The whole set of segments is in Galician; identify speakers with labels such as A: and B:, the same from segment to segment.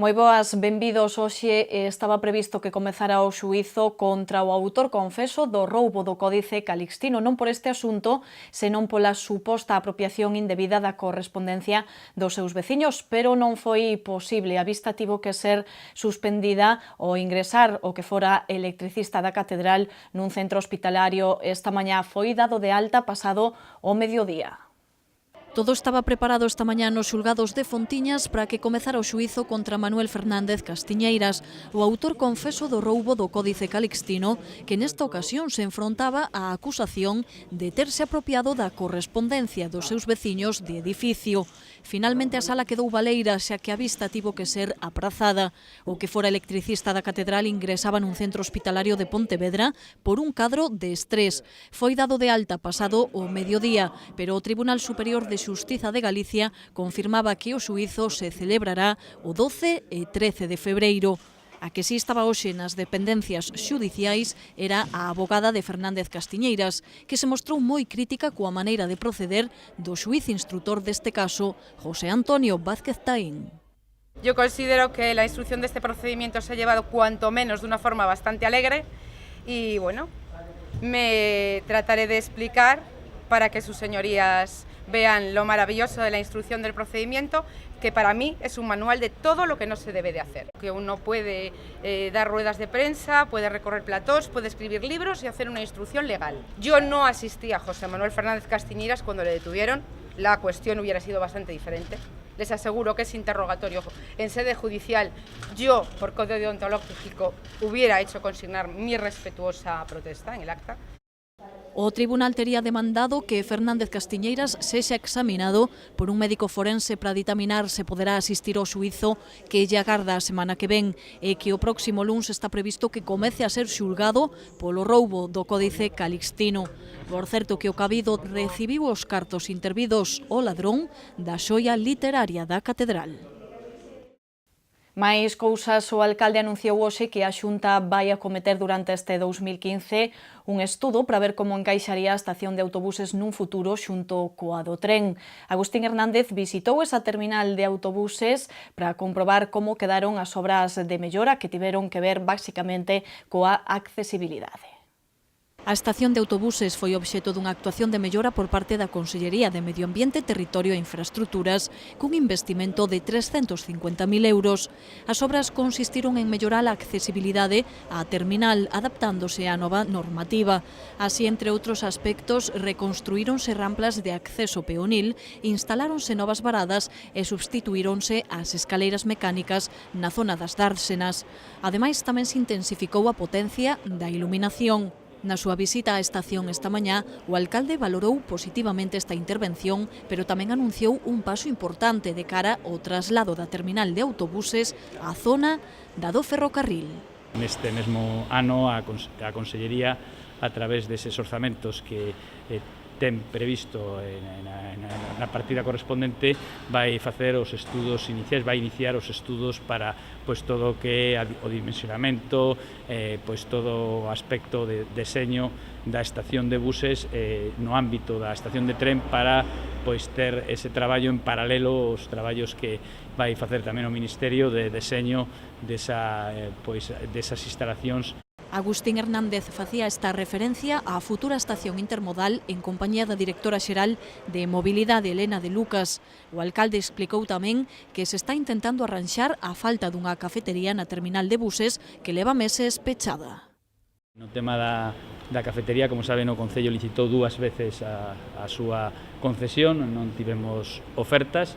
A: Moi boas, benvidos. Hoxe estaba previsto que comezara o xuízo contra o autor confeso do roubo do Códice Calixtino, non por este asunto, senón pola suposta apropiación indebida da correspondencia dos seus veciños, pero non foi posible. A vista tivo que ser suspendida ao ingresar o que fora electricista da Catedral nun centro hospitalario. Esta mañá foi dado de alta pasado o mediodía. Todo estaba preparado esta mañá nos xulgados de Fontiñas para que comezara o xuízo contra Manuel Fernández Castiñeiras, o autor confeso do roubo do Códice Calixtino, que nesta ocasión se enfrontaba á acusación de terse apropiado da correspondencia dos seus veciños de edificio. Finalmente a sala quedou baleira, xa que a vista tivo que ser aprazada. O que fora electricista da Catedral ingresaba nun centro hospitalario de Pontevedra por un cadro de estrés. Foi dado de alta pasado o mediodía, pero o Tribunal Superior de Xustiza de Galicia confirmaba que o xuízo se celebrará o 12 e 13 de febreiro. A que si estaba hoxe nas dependencias xudiciais era a abogada de Fernández Castiñeiras, que se mostrou moi crítica coa maneira de proceder do xuíz instrutor deste caso, José Antonio Vázquez Taín.
B: Yo considero que la instrucción de este procedimiento se ha llevado cuanto menos de una forma bastante alegre y bueno, me trataré de explicar para que sus señorías vean lo maravilloso de la instrucción del procedimiento, que para mí es un manual de todo lo que no se debe de hacer. Que uno puede dar ruedas de prensa, puede recorrer platós, puede escribir libros y hacer una instrucción legal. Yo no asistí a José Manuel Fernández Castiñeiras cuando le detuvieron, la cuestión hubiera sido bastante diferente. Les aseguro que ese interrogatorio en sede judicial, yo, por código deontológico, hubiera hecho consignar mi respetuosa protesta en el acta.
A: O tribunal tería demandado que Fernández Castiñeiras sexa examinado por un médico forense para ditaminar se poderá asistir ao xuízo que lle agarda a semana que ven e que o próximo luns está previsto que comece a ser xulgado polo roubo do Códice Calixtino. Por certo que o cabido recibiu os cartos intervidos ao ladrón da xoia literaria da Catedral. Mais cousas, o alcalde anunciou hoxe que a Xunta vai acometer durante este 2015 un estudo para ver como encaixaría a estación de autobuses nun futuro xunto coa do tren. Agustín Hernández visitou esa terminal de autobuses para comprobar como quedaron as obras de mellora que tiveron que ver basicamente coa accesibilidade. A estación de autobuses foi obxecto dunha actuación de mellora por parte da Consellería de Medio Ambiente, Territorio e Infraestructuras cun investimento de 350.000 euros. As obras consistiron en mellorar a accesibilidade á terminal adaptándose á nova normativa. Así, entre outros aspectos, reconstruíronse ramplas de acceso peonil, instaláronse novas varadas e substituíronse as escaleiras mecánicas na zona das dársenas. Ademais, tamén se intensificou a potencia da iluminación. Na súa visita á estación esta mañá, o alcalde valorou positivamente esta intervención, pero tamén anunciou un paso importante de cara ao traslado da terminal de autobuses á zona da do ferrocarril.
C: Neste mesmo ano, a Consellería, a través deses orzamentos que ten previsto na partida correspondente, vai facer os estudos iniciais, vai iniciar os estudos para todo o que é o dimensionamento, todo o aspecto de deseño da estación de buses no ámbito da estación de tren para ter ese traballo en paralelo aos traballos que vai facer tamén o Ministerio de deseño desas instalacións.
A: Agustín Hernández facía esta referencia á futura estación intermodal en compañía da directora xeral de Mobilidade, Elena de Lucas. O alcalde explicou tamén que se está intentando arranxar a falta dunha cafetería na terminal de buses que leva meses pechada.
C: No tema da cafetería, como saben, o Concello licitou 2 veces a súa concesión, non tivemos ofertas.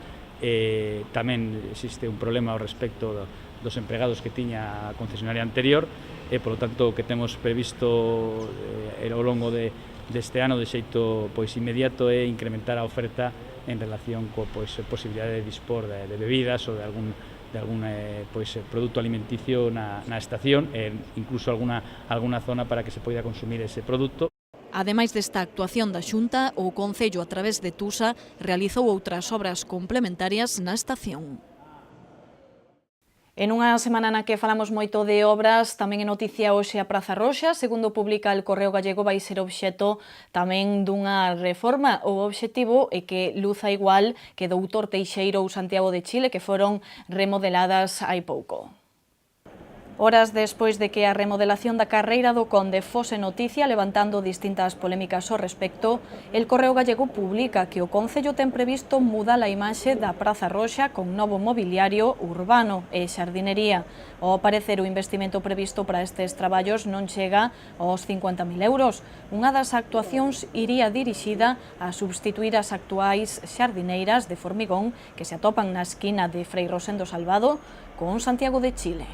C: Tamén existe un problema ao respecto dos empregados que tiña a concesionaria anterior e, polo tanto, o que temos previsto ao longo deste ano de xeito inmediato é incrementar a oferta en relación coa posibilidade de dispor de bebidas ou de algún produto alimenticio na estación e incluso alguna zona para que se poida consumir ese produto.
A: Ademais desta actuación da Xunta, o Concello, a través de Tusa, realizou outras obras complementarias na estación. En unha semana na que falamos moito de obras, tamén é noticia hoxe a Praza Roxa. Segundo publica el Correo Gallego, vai ser obxecto tamén dunha reforma. O obxectivo é que luza igual que Doutor Teixeiro ou Santiago de Chile, que foron remodeladas hai pouco. Horas despois de que a remodelación da carreira do Conde fose noticia, levantando distintas polémicas ao respecto, el Correo Gallego publica que o Concello ten previsto mudar a imaxe da Praza Roxa con novo mobiliario urbano e xardinería. Ao parecer, o investimento previsto para estes traballos non chega aos 50.000 euros. Unha das actuacións iría dirixida a substituir as actuais xardineiras de formigón que se atopan na esquina de Frei Rosendo Salvado con Santiago de Chile.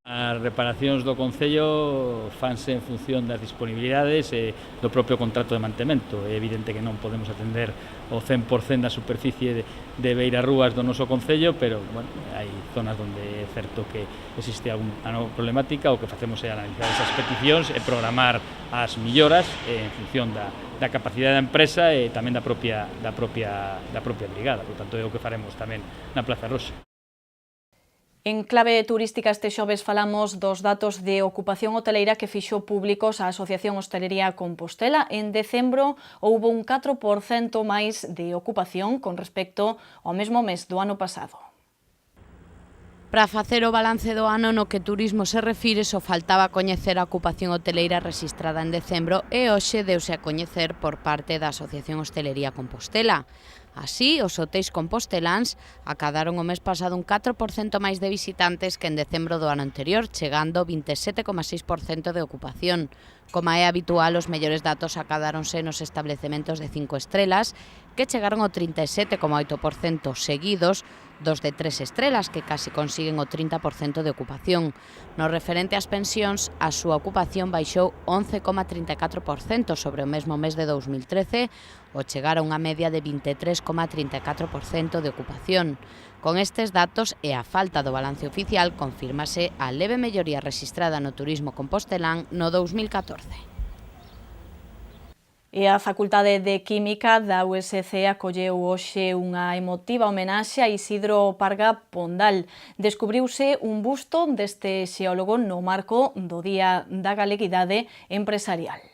C: As reparacións do Concello fanse en función das disponibilidades e do propio contrato de mantemento. É evidente que non podemos atender o 100% da superficie de beirarrúas do noso Concello, pero bueno, hai zonas onde é certo que existe alguna problemática. O que facemos é analizar esas peticións e programar as melloras en función da capacidade da empresa e tamén da propia brigada. Por tanto, é o que faremos tamén na Praza Roxa.
A: En clave turística, este xoves falamos dos datos de ocupación hoteleira que fixo públicos a Asociación Hostelería Compostela. En decembro houbo un 4% máis de ocupación con respecto ao mesmo mes do ano pasado.
D: Para facer o balance do ano no que turismo se refire, só faltaba coñecer a ocupación hoteleira rexistrada en decembro e hoxe deuse a coñecer por parte da Asociación Hostelería Compostela. Así, os hotéis composteláns acadaron o mes pasado un 4% máis de visitantes que en decembro do ano anterior, chegando 27,6% de ocupación. Como é habitual, os mellores datos acadáronse nos establecementos de 5 estrelas, que chegaron ao 37,8%, seguidos dos de 3 estrelas, que casi consiguen o 30% de ocupación. No referente ás pensións, a súa ocupación baixou 11,34% sobre o mesmo mes de 2013, ao chegar a unha media de 23,34% de ocupación. Con estes datos e a falta do balance oficial, confírmase a leve melloría rexistrada no turismo compostelán no 2014.
A: E a Facultade de Química da USC acolleu hoxe unha emotiva homenaxe a Isidro Parga Pondal. Descubriuse un busto deste xeólogo no marco do Día da Galeguidade Empresarial.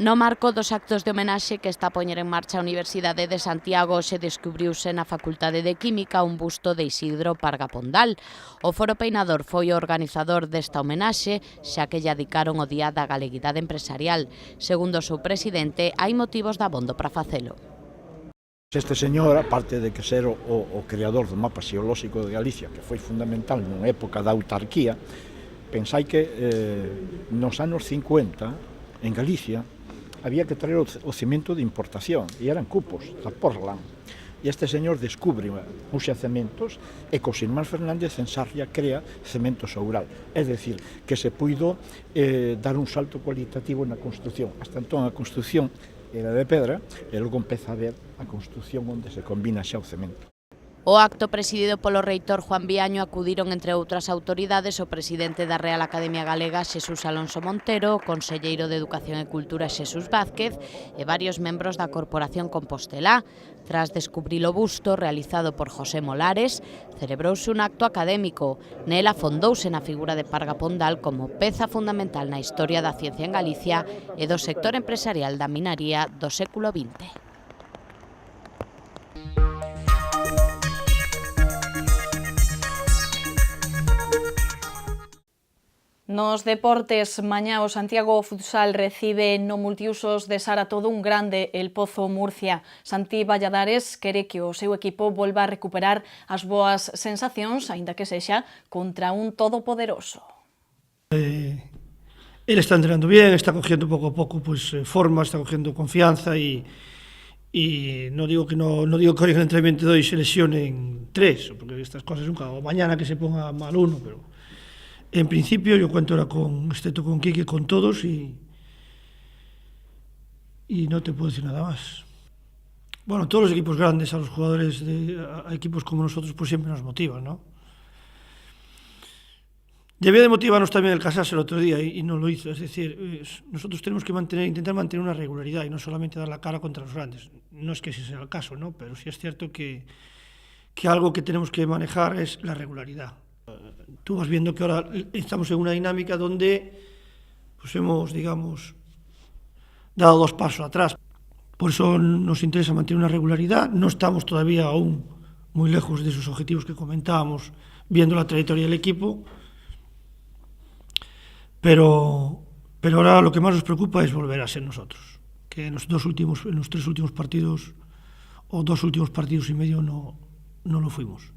D: No marco dos actos de homenaxe que está a poñer en marcha a Universidade de Santiago, se descubriuse na Facultade de Química un busto de Isidro Parga Pondal. O Foro Peinador foi o organizador desta homenaxe, xa que lle dedicaron o Día da Galeguidade Empresarial. Segundo o seu presidente, hai motivos dabondo para facelo.
E: Este señor, aparte de que ser o creador do mapa xeolóxico de Galicia, que foi fundamental nunha época da autarquía, pensai que nos anos 50, en Galicia, había que traer o cemento de importación, e eran cupos da Portland. E este señor descubre uns xacementos e cos irmáns Fernández en Sarria crea Cemento Soural. É dicir, que se puido dar un salto cualitativo na construción. Hasta entón a construción era de pedra e logo empeza a ver a construción onde se combina xa o cemento.
D: O acto presidido polo reitor Juan Viaño acudiron, entre outras autoridades, o presidente da Real Academia Galega, Xesús Alonso Montero, o conselleiro de Educación e Cultura, Xesús Vázquez, e varios membros da Corporación Compostelá. Tras descubrir o busto, realizado por José Molares, celebrouse un acto académico. Nel afondouse na figura de Parga Pondal como peza fundamental na historia da ciencia en Galicia e do sector empresarial da minaría do século XX.
A: Nos deportes, mañá o Santiago Futsal recibe no multiusos de Sara todo un grande, el Pozo Murcia. Santi Valladares quere que o seu equipo volva a recuperar as boas sensacións, aínda que sexa contra un todopoderoso.
F: Él está entrenando bien, está cogiendo pouco a pouco forma, está cogiendo confianza e non digo que hoy en el entrenamiento de hoy se lesionen 3, porque estas cosas nunca, o mañana que se ponga mal uno, pero en principio yo cuento ahora excepto con Quique, con todos y no te puedo decir nada más. Bueno, todos los equipos grandes, a los jugadores, a equipos como nosotros, pues siempre nos motivan, ¿no? Debía de motivarnos también el casarse el otro día y no lo hizo. Es decir, nosotros tenemos que intentar mantener una regularidad y no solamente dar la cara contra los grandes. No es que ese sea el caso, ¿no? Pero sí es cierto que que algo que tenemos que manejar es la regularidad. Tú vas viendo que ahora estamos en una dinámica donde pues hemos, digamos, dado 2 pasos atrás. Por eso nos interesa mantener una regularidad. No estamos todavía aún muy lejos de esos objetivos que comentábamos, viendo la trayectoria del equipo. Pero ahora lo que más nos preocupa es volver a ser nosotros. Que en los 3 últimos partidos, o 2 últimos partidos y medio, no lo fuimos.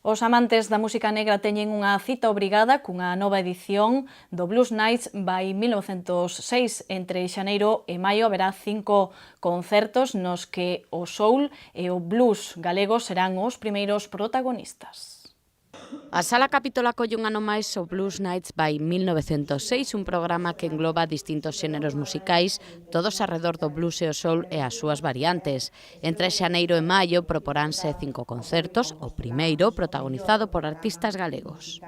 A: Os amantes da música negra teñen unha cita obrigada cunha nova edición do Blues Nights by 1906. Entre xaneiro e maio haberá 5 concertos nos que o soul e o blues galego serán os primeiros protagonistas.
D: A Sala Capitol acolle un ano máis o Blues Nights by 1906, un programa que engloba distintos xéneros musicais, todos arredor do blues e o soul e as súas variantes. Entre xaneiro e maio proporánse 5 concertos, o primeiro protagonizado por artistas galegos.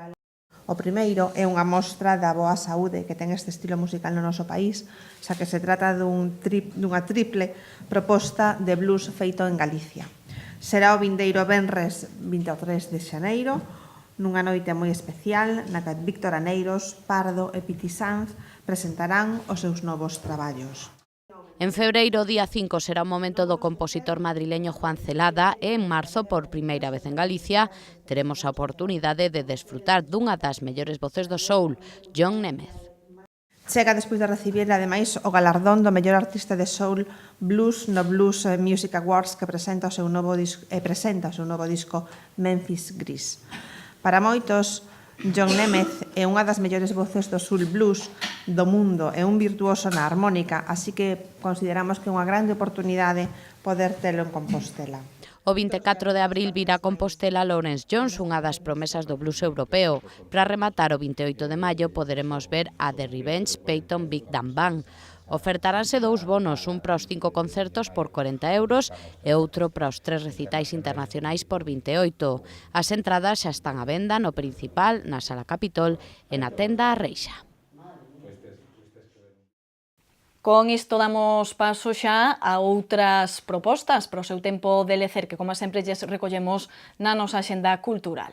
G: O primeiro é unha mostra da boa saúde que ten este estilo musical no noso país, xa que se trata dunha triple proposta de blues feito en Galicia. Será o vindeiro venres 23 de xaneiro, nunha noite moi especial na que Víctor Aneiros, Pardo e Piti Sanz presentarán os seus novos traballos.
D: En febreiro, día 5, será o momento do compositor madrileño Juan Celada e en marzo, por primeira vez en Galicia, teremos a oportunidade de desfrutar dunha das mellores voces do soul, John Németh.
G: Chega despois de recibir, ademais, o galardón do mellor artista de soul blues no Blues Music Awards que presenta o seu novo disco Memphis Gris. Para moitos, John Németh é unha das mellores voces do soul blues do mundo e un virtuoso na armónica, así que consideramos que é unha grande oportunidade poder telo en Compostela.
D: O 24 de abril virá a Compostela Lawrence Jones, unha das promesas do blues europeo. Para rematar o 28 de maio poderemos ver a The Revenge Peyton Big Dan Band. Ofertaránse 2 bonos, un para os 5 concertos por 40 € e outro para os 3 recitais internacionais por 28. As entradas xa están á venda no principal, na Sala Capitol e na tenda A Reixa.
A: Con isto damos paso xa a outras propostas para o seu tempo de lecer que, como sempre, lles recollemos na nosa axenda cultural.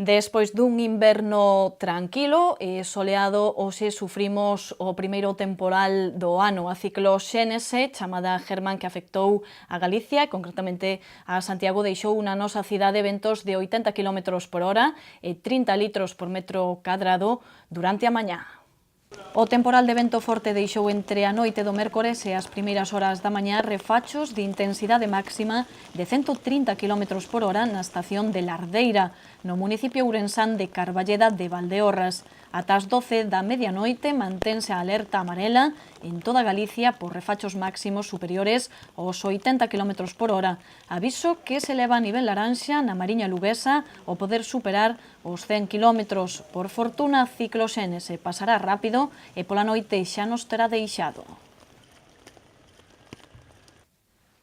A: Despois dun inverno tranquilo e soleado, hoxe sufrimos o primeiro temporal do ano, a cicloxénese chamada Germán, que afectou a Galicia e concretamente a Santiago. Deixou na nosa cidade ventos de 80 km por hora e 30 litros por metro cadrado durante a mañá. O temporal de vento forte deixou entre a noite do mércores e as primeiras horas da mañá refachos de intensidade máxima de 130 km por hora na estación de Lardeira, no municipio ourensán de Carballeda de Valdeorras. Ata as 12 da medianoite mantense a alerta amarela en toda Galicia por refachos máximos superiores aos 80 km por hora. Aviso que se eleva a nivel laranxa na Mariña Luguesa ao poder superar os 100 km. Por fortuna, cicloxénese pasará rápido e pola noite xa nos terá deixado.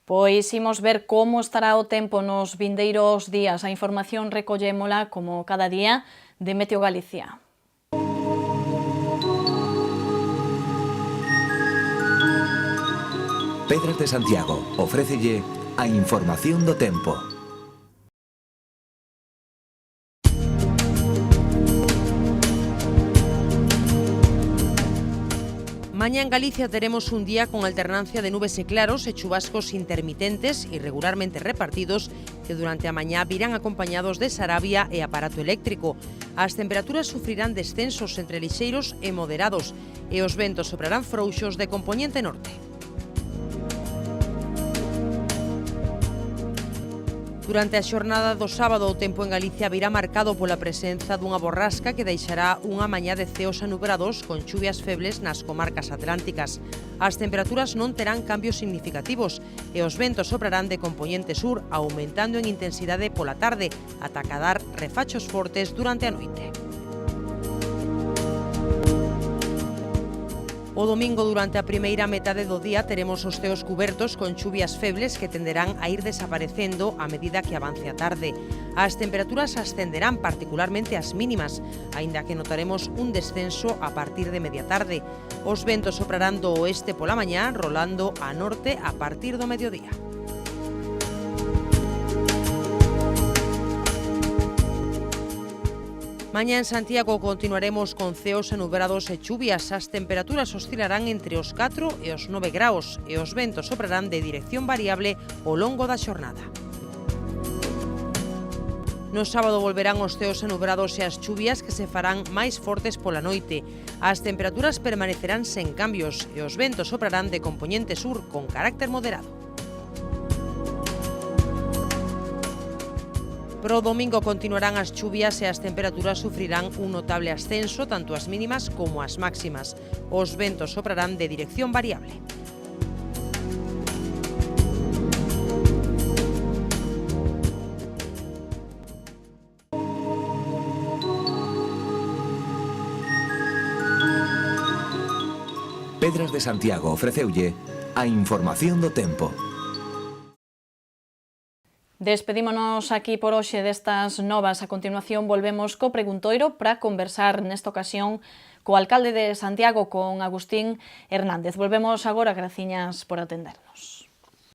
A: Pois imos ver como estará o tempo nos vindeiros días. A información recollémola, como cada día, de Meteo Galicia.
H: Pedras de Santiago ofrécelle a información do tempo.
I: Mañá en Galicia teremos un día con alternancia de nubes e claros e chubascos intermitentes irregularmente repartidos que durante a mañá virán acompañados de sarabia e aparato eléctrico. As temperaturas sufrirán descensos entre lixeiros e moderados e os ventos soprarán frouxos de compoñente norte. Durante a xornada do sábado, o tempo en Galicia virá marcado pola presenza dunha borrasca que deixará unha mañá de ceos anubrados con chuvias febles nas comarcas atlánticas. As temperaturas non terán cambios significativos e os ventos soprarán de compoñente sur, aumentando en intensidade pola tarde, ata acadar refachos fortes durante a noite. O domingo, durante a primeira metade do día, teremos os ceos cubertos con chuvias febles que tenderán a ir desaparecendo a medida que avance a tarde. As temperaturas ascenderán, particularmente as mínimas, aínda que notaremos un descenso a partir de media tarde. Os ventos soprarán do oeste pola mañá, rolando a norte a partir do mediodía. Mañá en Santiago continuaremos con ceos anubrados e chuvias. As temperaturas oscilarán entre os 4 e os 9 graus e os ventos soprarán de dirección variable ao longo da xornada. No sábado volverán os ceos anubrados e as chuvias que se farán máis fortes pola noite. As temperaturas permanecerán sen cambios e os ventos soprarán de compoñente sur con carácter moderado. Pro domingo continuarán as chuvias e as temperaturas sufrirán un notable ascenso, tanto as mínimas como as máximas. Os ventos soprarán de dirección variable.
H: Pedras de Santiago ofreceulle a información do tempo.
A: Despedímonos aquí por hoxe destas novas. A continuación volvemos co preguntoiro para conversar nesta ocasión co alcalde de Santiago, con Agustín Hernández. Volvemos agora, graciñas por atendernos.